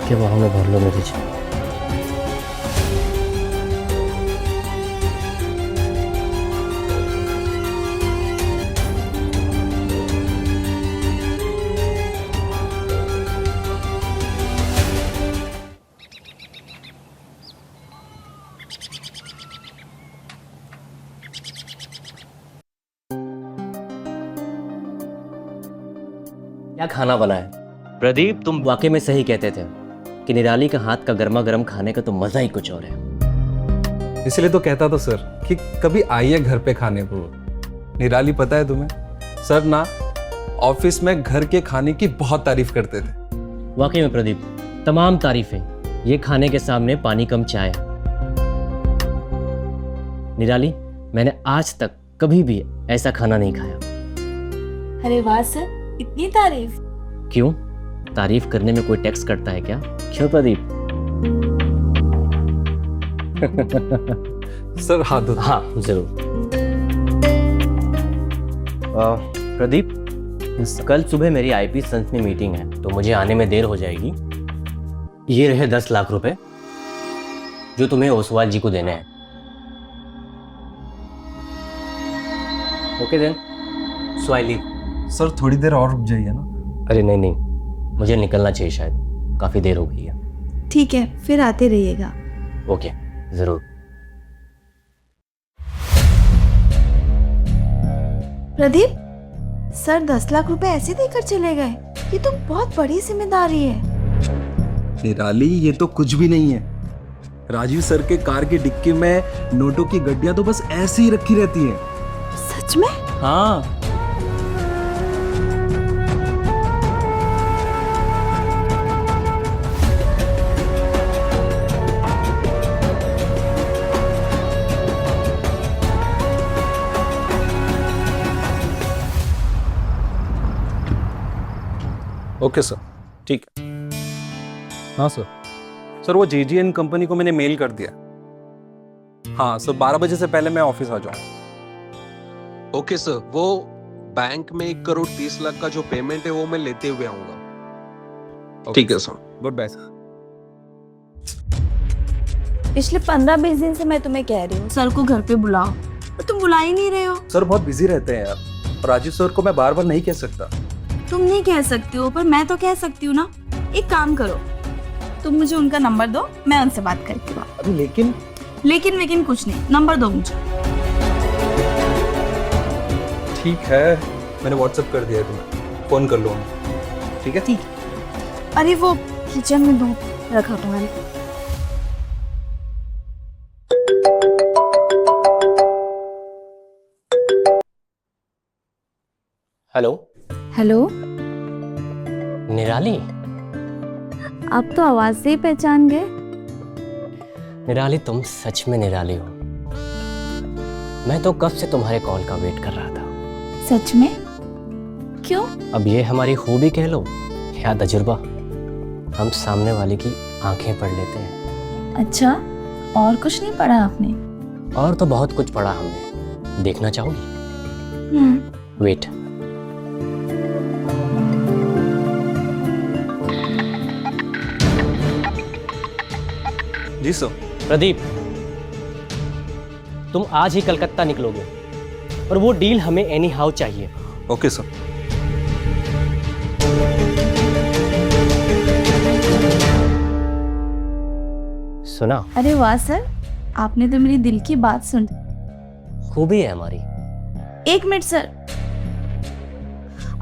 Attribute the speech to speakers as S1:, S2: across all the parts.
S1: इसके वहाँ में भर लो मेरी चाय। क्या खाना बना है प्रदीप, तुम वाकई में सही कहते थे कि निराली का हाथ का गर्मा गर्म खाने का तो मजा ही कुछ और है।
S2: इसलिए तो कहता था सर कि कभी आइए घर पे खाने को। निराली पता है तुम्हें, सर ना ऑफिस में घर के खाने की बहुत तारीफ करते थे।
S1: वाकई में प्रदीप, तमाम तारीफें ये खाने के सामने पानी कम चाय। निराली, मैंने आज तक कभी भी ऐसा खाना नहीं खाया।
S3: अरे वाह सर, इतनी तारीफ।
S1: क्यों, तारीफ करने में कोई टैक्स कटता है क्या? क्यों प्रदीप?
S2: सर हाथ धो।
S1: हाँ जरूर। प्रदीप, कल सुबह मेरी आईपी संस में मीटिंग है तो मुझे आने में देर हो जाएगी। ये रहे 10 लाख रुपए जो तुम्हें ओसवाल जी को देने हैं। Okay then, so I leave.
S2: Sir थोड़ी देर और रुक जाइए ना।
S1: अरे नहीं नहीं, मुझे निकलना चाहिए, शायद काफी देर हो गई है।
S3: ठीक है, फिर आते रहिएगा।
S1: ओके जरूर।
S3: प्रदीप, सर 10 लाख रुपए ऐसे देकर चले गए? ये तो बहुत बड़ी जिम्मेदारी है।
S2: निराली, ये तो कुछ भी नहीं है। राजीव सर के कार की डिक्की में नोटों की गड्डियां तो बस ऐसे ही रखी रहती हैं।
S3: सच में?
S2: हाँ। ओके सर, ठीक है। हाँ सर। सर वो JGN कंपनी को मैंने मेल कर दिया। हाँ सर, 12 बजे से पहले मैं ऑफिस आ जाऊँ।
S4: ओके सर, वो बैंक में 1,30,00,000 का जो पेमेंट है वो मैं लेते हुए आऊंगा। ठीक है सर।
S2: Good bye sir.
S3: पिछले 15-20 दिन से मैं तुम्हें कह रही हूँ सर को घर पे बुलाओ, पर तुम बुला ही नहीं रहे हो।
S2: सर बहुत बिजी रहते हैं यार, और राजीव सर को मैं बार बार नहीं कह सकता।
S3: तुम नहीं कह सकती हो, पर मैं तो कह सकती हूँ ना। एक काम करो, तुम मुझे उनका नंबर दो, मैं उनसे बात करती हूँ।
S2: अभी
S3: लेकिन कुछ नहीं, नंबर दो मुझे।
S2: ठीक है, मैंने व्हाट्सएप कर दिया है तुम्हें, फोन कर लो उन्हें। ठीक है?
S3: ठीक है। अरे वो किचन में दो रखा तुम्हारे।
S1: हेलो।
S3: हेलो।
S1: निराली,
S3: आप तो आवाज से ही पहचान गए।
S1: निराली तुम सच में निराली हो। मैं तो कब से तुम्हारे कॉल का वेट कर रहा था।
S3: सच में? क्यों?
S1: अब ये हमारी खूबी कह लो या तजुर्बा, हम सामने वाले की आंखें पढ़ लेते हैं।
S3: अच्छा, और कुछ नहीं पढ़ा आपने?
S1: और तो बहुत कुछ पढ़ा हमने, देखना चाहोगी? वेट।
S2: जी सर।
S1: प्रदीप, तुम आज ही कलकत्ता निकलोगे और वो डील हमें एनी हाउ चाहिए।
S2: Okay sir.
S1: सुना?
S3: अरे वाह सर, आपने तो मेरी दिल की बात सुन।
S1: खूबी है हमारी।
S3: एक मिनट सर,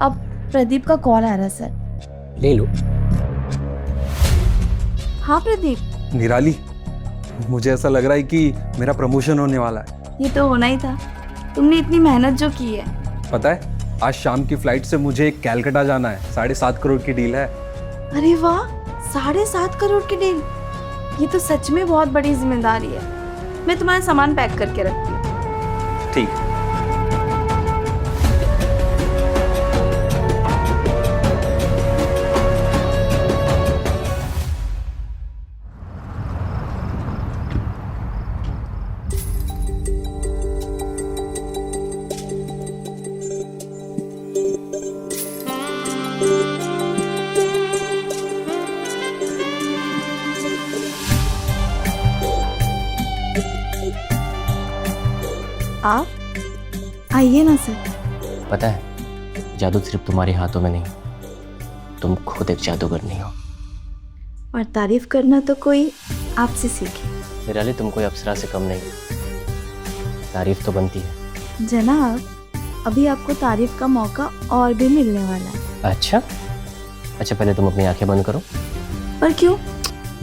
S3: अब प्रदीप का कॉल आ रहा है सर।
S1: ले लो।
S3: हाँ प्रदीप।
S2: निराली, मुझे ऐसा लग रहा है कि मेरा प्रमोशन होने वाला है।
S3: ये तो होना ही था, तुमने इतनी मेहनत जो की है।
S2: पता है, आज शाम की फ्लाइट से मुझे कैलकाटा जाना है। 7.5 करोड़ की डील है।
S3: अरे वाह, 7.5 करोड़ की डील! ये तो सच में बहुत बड़ी जिम्मेदारी है। मैं तुम्हारा सामान पैक करके रखती हूँ।
S2: ठीक है।
S3: आप आइए ना सर।
S1: पता है, जादू सिर्फ तुम्हारे हाथों में नहीं, तुम खुद एक जादूगर नहीं हो।
S3: और तारीफ करना तो कोई आपसे सीखे।
S1: निराली, तुम कोई अप्सरा से कम नहीं, तारीफ तो बनती है।
S3: जनाब, अभी आपको तारीफ का मौका और भी मिलने वाला है।
S1: अच्छा, पहले तुम अपनी आंखें बंद करो।
S3: पर क्यों?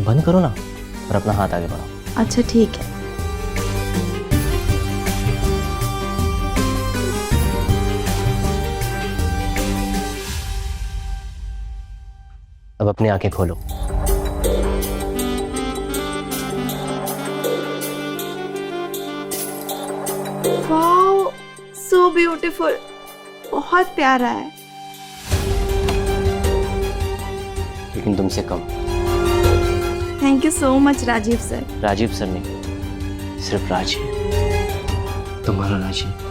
S1: बंद करो ना और अपना हाथ आगे बढ़ाओ।
S3: अच्छा ठीक है।
S1: अब अपनी आंखें खोलो।
S3: वाओ, सो ब्यूटीफुल, बहुत प्यारा है।
S1: लेकिन तुमसे कम।
S3: Thank you so much Rajiv sir.
S1: Rajiv sir नहीं, सिर्फ राजीव, तुम्हारा राजीव।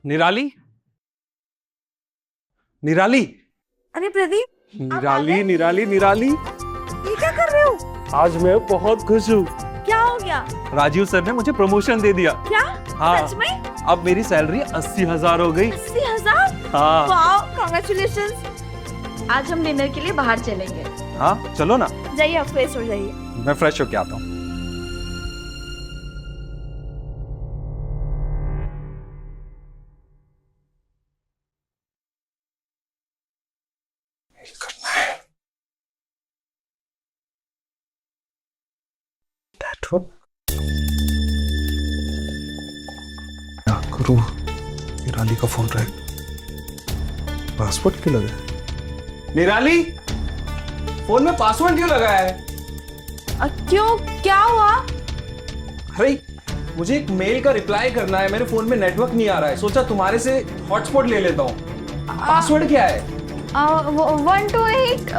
S2: निराली, निराली,
S3: अरे प्रदीप,
S2: निराली, निराली, निराली,
S3: ये क्या कर रहे हो?
S2: आज मैं बहुत खुश हूँ।
S3: क्या हो गया?
S2: राजीव सर ने मुझे प्रमोशन दे दिया।
S3: क्या?
S2: हाँ,
S3: सच में?
S2: अब मेरी सैलरी 80,000 हो गई।
S3: 80,000?
S2: हाँ।
S3: Wow, congratulations. आज हम डिनर के लिए बाहर चलेंगे।
S2: हाँ, चलो ना।
S3: जाइए, आप फ्रेश हो जाइए।
S2: मैं फ्रेश होके आता हूँ। क्या करूं? निराली का फोन रहा है। पासवर्ड क्यों लगा है? निराली, फोन में पासवर्ड क्यों लगा है?
S3: क्यों, क्या हुआ?
S2: अरे मुझे एक मेल का रिप्लाई करना है, मेरे फोन में नेटवर्क नहीं आ रहा है, सोचा तुम्हारे से हॉटस्पॉट ले लेता हूँ। पासवर्ड क्या है?
S3: 128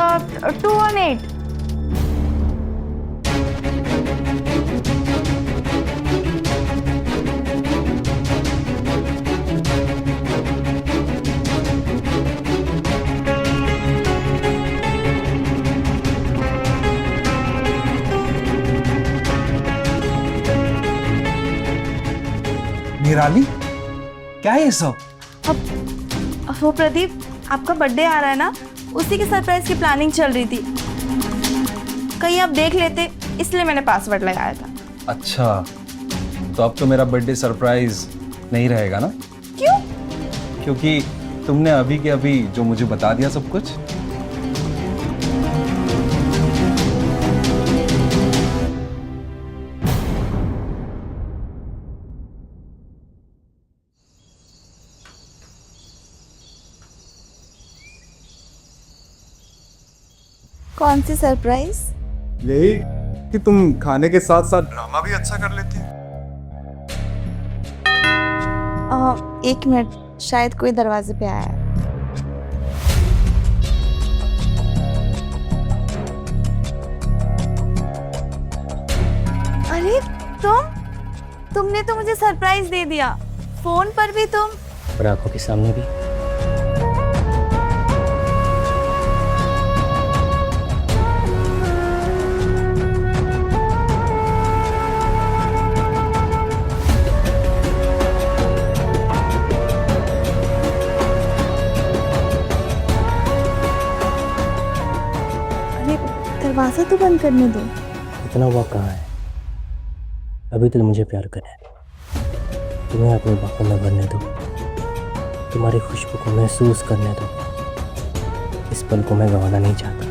S3: 218।
S2: निराली, क्या है ये सब?
S3: वो प्रदीप, आपका बर्थडे आ रहा है ना, उसी के सरप्राइज की प्लानिंग चल रही थी। कहीं आप देख लेते, इसलिए मैंने पासवर्ड लगाया था।
S2: अच्छा, तो अब तो मेरा बर्थडे सरप्राइज नहीं रहेगा ना?
S3: क्यों?
S2: क्योंकि तुमने अभी के अभी जो मुझे बता दिया सब कुछ।
S3: कौन सी सरप्राइज?
S5: यही कि तुम खाने के साथ साथ ड्रामा भी अच्छा कर लेती हो।
S3: एक मिनट, शायद कोई दरवाजे पे आया है। अरे तुमने तो मुझे सरप्राइज दे दिया, फोन पर भी तुम।
S1: और आंखों के सामने भी।
S3: अरे दरवाजा तो बंद करने दो।
S1: इतना वक्त कहाँ है? अभी तो मुझे प्यार करे, तुम्हें अपनी बाहों में भरने दो, तुम्हारी खुशबू को महसूस करने दो। इस पल को मैं गंवाना नहीं चाहता।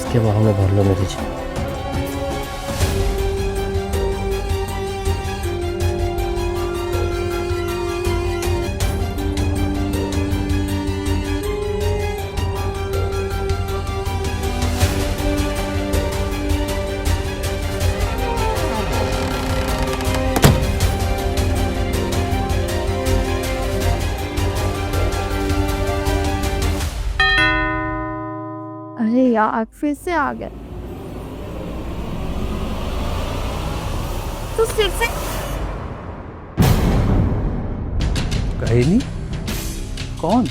S1: के बाहों में भर लो मेरी जान।
S3: अरे यार, फिर से आ गए। तो फिर से
S2: कहे नहीं कौन?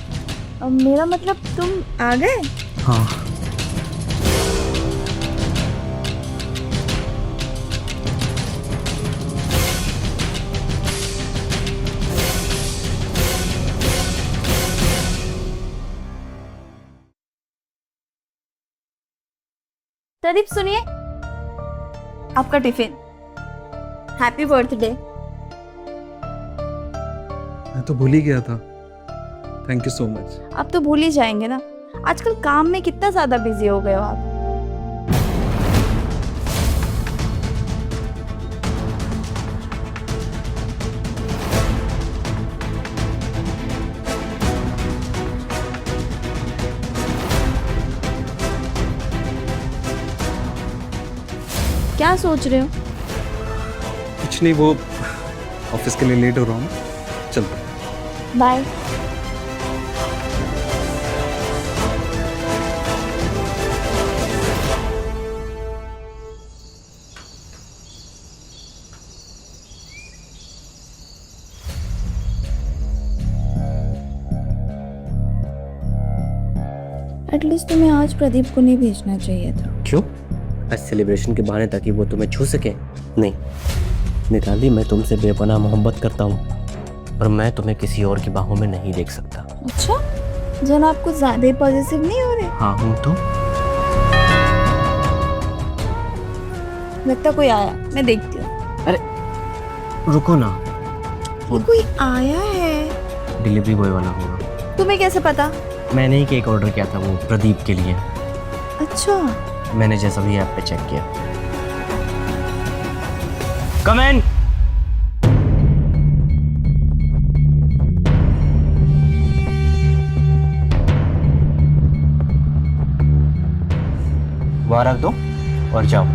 S3: मेरा मतलब तुम आ गए?
S2: हाँ।
S3: प्रदीप सुनिए, आपका टिफिन। Happy birthday.
S2: मैं तो भूल ही गया था। Thank you so much.
S3: आप तो भूल ही जाएंगे ना, आजकल काम में कितना ज्यादा बिजी हो गए हो आप। क्या सोच रहे हो?
S2: कुछ नहीं, वो ऑफिस के लिए लेट हो रहा हूँ, चलता हूँ।
S3: बाय। एटलीस्ट तुम्हें आज प्रदीप को नहीं भेजना चाहिए था।
S1: क्यों? आज सेलिब्रेशन के बहाने ताकि वो तुम्हें छू सके? नहीं मिताली, मैं तुमसे बेपनाह मोहब्बत करता हूँ और मैं तुम्हें किसी और की बाहों में नहीं देख सकता।
S3: अच्छा, जनाब कुछ ज्यादा ही पॉजिटिव नहीं हो रहे?
S1: हाँ हूँ तो।
S3: लगता कोई आया, मैं देखती हूँ।
S1: अरे रुको ना,
S3: ये कोई आया है।
S1: डिलीवरी बॉय वाला होगा।
S3: तुम्हें कैसे पता?
S1: मैंने ही केक ऑर्डर किया था वो प्रदीप के लिए।
S3: अच्छा,
S1: मैंने जैसा भी ऐप पे चेक किया। कम इन। वहां रख दो और जाओ।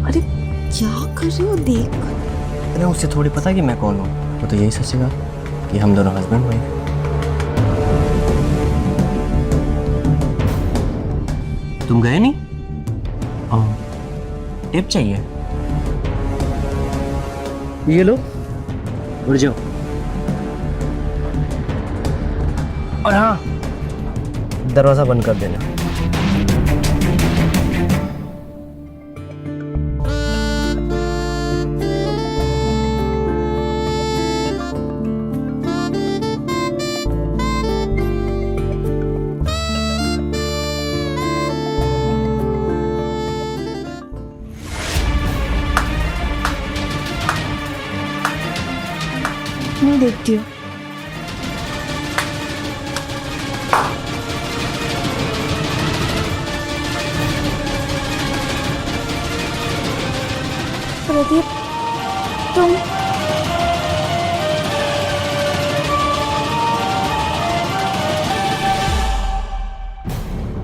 S3: अरे क्या कर रहे हो? देख।
S1: अरे उससे थोड़ी पता कि मैं कौन हूँ, वो तो यही सोचेगा कि हम दोनों हस्बैंड वाइफ। तुम गए नहीं? टिप चाहिए? ये लो, उड़ जाओ। और हाँ, दरवाजा बंद कर देना।
S3: मैं देखती हूँ। प्रदीप, तुम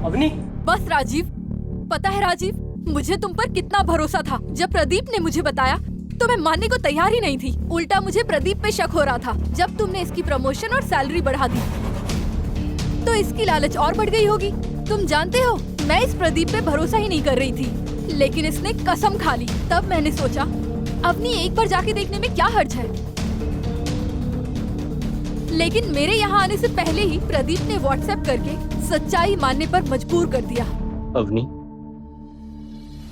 S1: अवनी,
S6: बस राजीव, पता है राजीव, मुझे तुम पर कितना भरोसा था। जब प्रदीप ने मुझे बताया तो मैं मानने को तैयार ही नहीं थी। उल्टा मुझे प्रदीप पे शक हो रहा था। जब तुमने इसकी प्रमोशन और सैलरी बढ़ा दी तो इसकी लालच और बढ़ गई होगी। तुम जानते हो, मैं इस प्रदीप पे भरोसा ही नहीं कर रही थी, लेकिन इसने कसम खा ली। तब मैंने सोचा अपनी एक बार जाके देखने में क्या हर्ज है। लेकिन मेरे यहाँ आने से पहले ही प्रदीप ने व्हाट्सएप करके सच्चाई मानने पर मजबूर कर दिया।
S1: अवनी,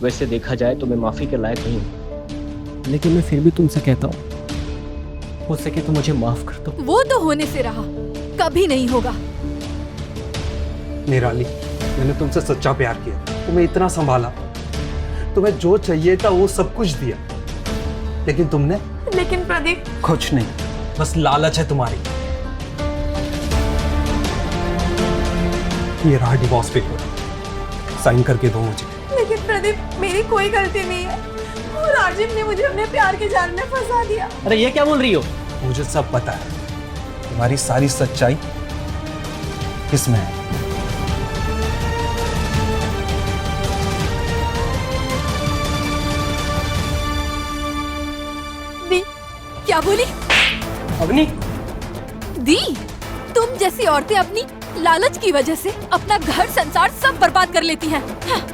S1: वैसे देखा जाए तो मैं माफी के लायक नहीं हूँ, लेकिन मैं फिर भी तुमसे कहता हूँ, हो सके तो मुझे माफ कर दो।
S6: वो तो होने से रहा, कभी नहीं होगा।
S2: निराली, मैंने तुमसे सच्चा प्यार किया, तुम्हें इतना संभाला, तुम्हें जो चाहिए था वो सब कुछ दिया, लेकिन तुमने
S3: लेकिन प्रदीप,
S2: कुछ नहीं, बस लालच है तुम्हारी। ये रहा डिवोर्स पेपर, साइन करके दो मुझे।
S3: लेकिन प्रदीप, मेरी कोई गलती नहीं है। वो राजीव ने मुझे अपने प्यार के जाल में फंसा दिया।
S1: अरे ये क्या बोल रही हो?
S2: मुझे सब पता है, तुम्हारी सारी सच्चाई किसमें है।
S6: दी, क्या बोली?
S1: अवनी,
S6: दी, तुम जैसी औरतें अपनी लालच की वजह से अपना घर संसार सब बर्बाद कर लेती हैं। हाँ।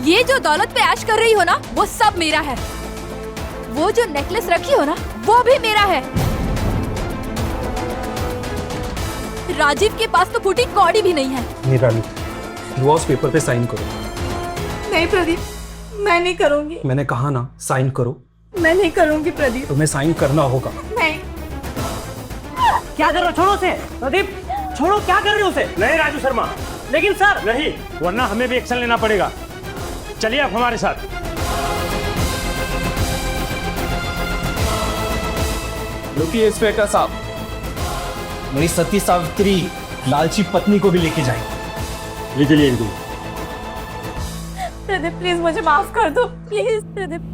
S6: ये जो दौलत पे ऐश कर रही हो ना, वो सब मेरा है। वो जो नेकलेस रखी हो ना, वो भी मेरा है। राजीव के पास तो फूटी कौड़ी भी नहीं है।
S2: निराली, डिवोर्स पेपर पे साइन करो।
S3: नहीं प्रदीप, मैं नहीं करूंगी।
S2: मैंने कहा ना, साइन करो।
S3: मैं नहीं करूंगी प्रदीप।
S2: तुम्हें साइन करना होगा।
S3: नहीं।
S1: क्या कर रहे हो? छोड़ो उसे। प्रदीप, छोड़ो, क्या कर रहे हो उसे?
S7: नहीं राजू शर्मा,
S1: लेकिन सर,
S7: नहीं, वरना हमें भी एक्शन लेना पड़ेगा। चलिए आप हमारे साथ।
S5: रुकिए इंस्पेक्टर साहब, मेरी सती सावित्री लालची पत्नी को भी लेके जाएंगे।
S7: ले चलिए इनको।
S3: प्रदीप प्लीज मुझे माफ कर दो, प्लीज प्रदीप।